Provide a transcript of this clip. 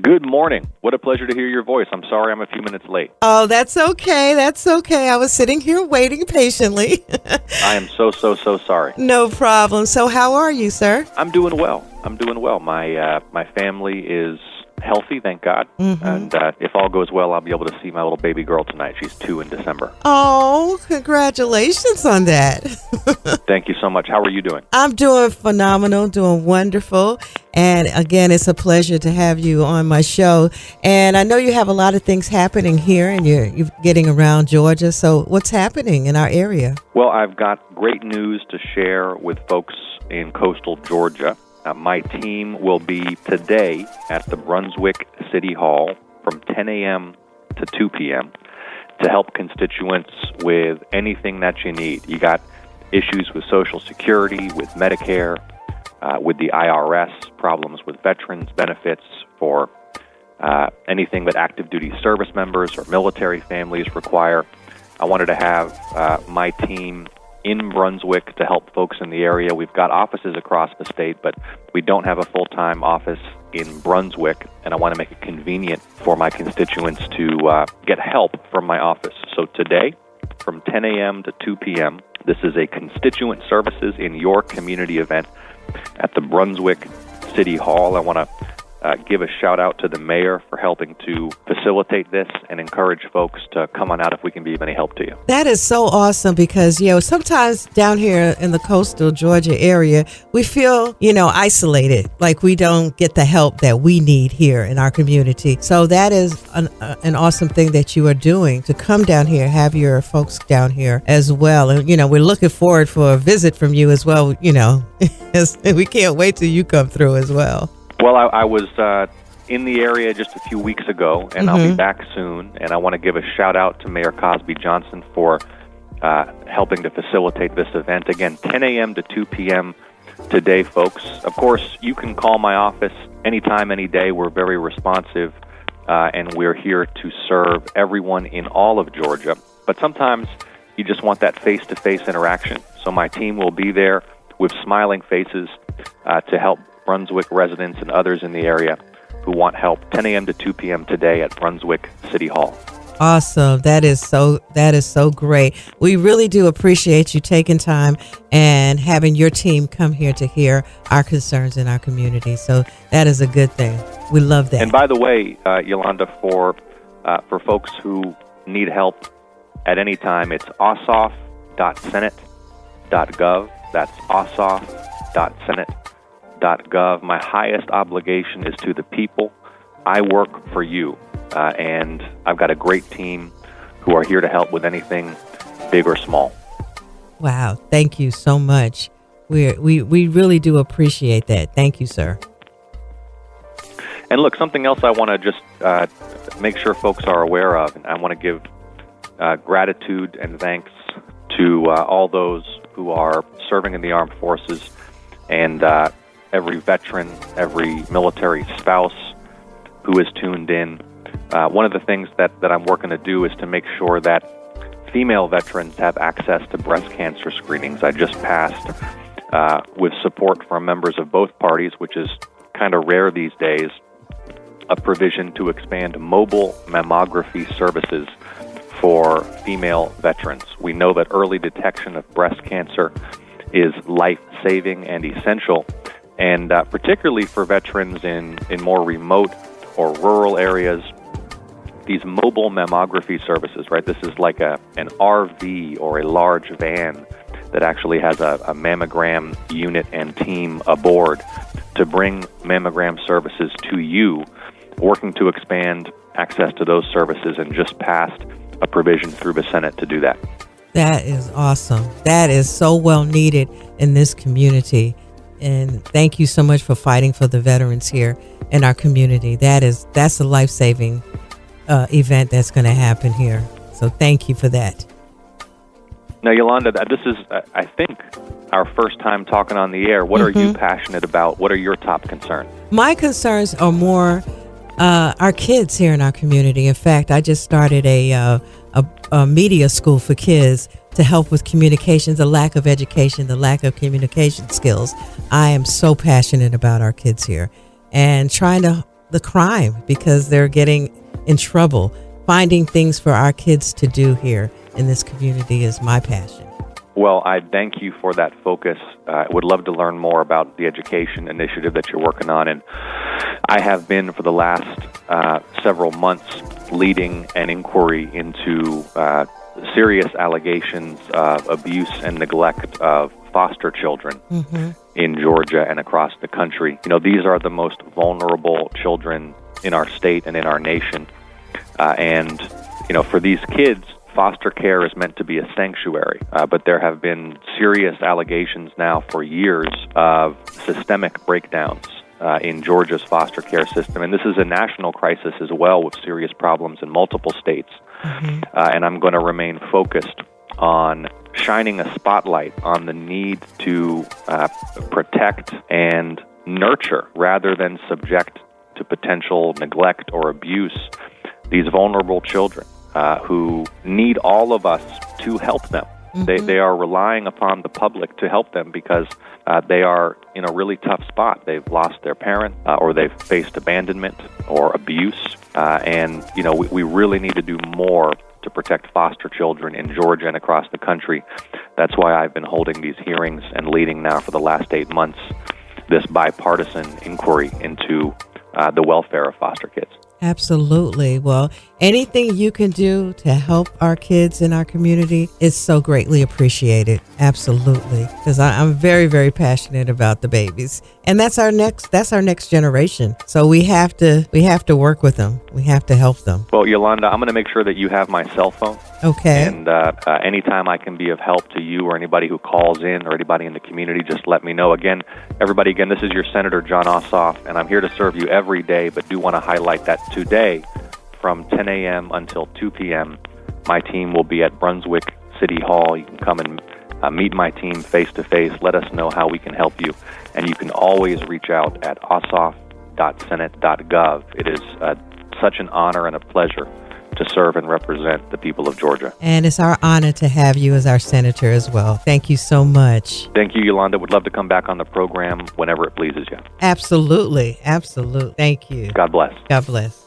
Good morning. What a pleasure to hear your voice. I'm sorry I'm a few minutes late. Oh, that's okay. That's okay. I was sitting here waiting patiently. I am so sorry. No problem. So how are you, sir? I'm doing well. My family is healthy, thank God. Mm-hmm. And if all goes well, I'll be able to see my little baby girl tonight. She's 2 in December. Oh, congratulations on that. Thank you so much. How are you doing? I'm doing phenomenal, doing wonderful. And again, it's a pleasure to have you on my show. And I know you have a lot of things happening here and you're getting around Georgia. So what's happening in our area? Well, I've got great news to share with folks in coastal Georgia. My team will be today at the Brunswick City Hall from 10 a.m. to 2 p.m. to help constituents with anything that you need. You got issues with Social Security, with Medicare, with the IRS, problems with veterans benefits for anything that active duty service members or military families require. I wanted to have my team in Brunswick to help folks in the area. We've got offices across the state, but we don't have a full-time office in Brunswick, and I want to make it convenient for my constituents to get help from my office. So today, from 10 a.m. to 2 p.m., this is a Constituent Services in Your Community event at the Brunswick City Hall. I want to give a shout out to the mayor for helping to facilitate this and encourage folks to come on out if we can be of any help to you. That is so awesome because, sometimes down here in the coastal Georgia area, we feel, isolated, like we don't get the help that we need here in our community. So that is an awesome thing that you are doing to come down here, have your folks down here as well. And, we're looking forward for a visit from you as well, we can't wait till you come through as well. Well, I was in the area just a few weeks ago, and I'll be back soon. And I want to give a shout-out to Mayor Cosby Johnson for helping to facilitate this event. Again, 10 a.m. to 2 p.m. today, folks. Of course, you can call my office anytime, any day. We're very responsive, and we're here to serve everyone in all of Georgia. But sometimes you just want that face-to-face interaction. So my team will be there with smiling faces to help Brunswick residents and others in the area who want help. 10 a.m. to 2 p.m. today at Brunswick City Hall. Awesome. That is so great. We really do appreciate you taking time and having your team come here to hear our concerns in our community. So that is a good thing. We love that. And by the way, Yolanda, for folks who need help at any time, it's ossoff.senate.gov. That's ossoff.senate.gov. My highest obligation is to the people. I work for you, and I've got a great team who are here to help with anything big or small. Wow. Thank you so much. We really do appreciate that. Thank you, sir. And look, something else I want to just make sure folks are aware of, and I want to give gratitude and thanks to all those who are serving in the armed forces and every veteran, every military spouse who is tuned in. One of the things that I'm working to do is to make sure that female veterans have access to breast cancer screenings. I just passed, with support from members of both parties, which is kind of rare these days, a provision to expand mobile mammography services for female veterans. We know that early detection of breast cancer is life-saving and essential, and particularly for veterans in more remote or rural areas, these mobile mammography services, right? This is like an RV or a large van that actually has a mammogram unit and team aboard to bring mammogram services to you, working to expand access to those services, and just passed a provision through the Senate to do that. That is awesome. That is so well needed in this community. And thank you so much for fighting for the veterans here in our community. That's a life-saving event that's going to happen here. So thank you for that. Now, Yolanda, this is, I think, our first time talking on the air. What are you passionate about? What are your top concerns? My concerns are more our kids here in our community. In fact, I just started a media school for kids to help with communications, the lack of education, the lack of communication skills. I am so passionate about our kids here and trying to the crime because they're getting in trouble. Finding things for our kids to do here in this community is my passion. Well, I thank you for that focus. I would love to learn more about the education initiative that you're working on. And I have been for the last several months leading an inquiry into serious allegations of abuse and neglect of foster children in Georgia and across the country. You know, these are the most vulnerable children in our state and in our nation. And, you know, for these kids, foster care is meant to be a sanctuary, but there have been serious allegations now for years of systemic breakdowns in Georgia's foster care system. And this is a national crisis as well, with serious problems in multiple states. And I'm going to remain focused on shining a spotlight on the need to protect and nurture rather than subject to potential neglect or abuse these vulnerable children who need all of us to help them. They are relying upon the public to help them because they are in a really tough spot. They've lost their parent or they've faced abandonment or abuse. And, you know, we really need to do more to protect foster children in Georgia and across the country. That's why I've been holding these hearings and leading now for the last 8 months this bipartisan inquiry into the welfare of foster kids. Absolutely. Well, anything you can do to help our kids in our community is so greatly appreciated. Absolutely. Because I'm very, very passionate about the babies. And that's our next generation. So we have to work with them. We have to help them. Well, Yolanda, I'm going to make sure that you have my cell phone. Okay. And anytime I can be of help to you or anybody who calls in or anybody in the community, just let me know. Again, this is your Senator Jon Ossoff, and I'm here to serve you every day, but do want to highlight that today from 10 a.m. until 2 p.m., my team will be at Brunswick City Hall. You can come and meet my team face-to-face. Let us know how we can help you. And you can always reach out at ossoff.senate.gov. It is such an honor and a pleasure to serve and represent the people of Georgia. And it's our honor to have you as our senator as well. Thank you so much. Thank you, Yolanda. Would love to come back on the program whenever it pleases you. Absolutely. Absolutely. Thank you. God bless. God bless.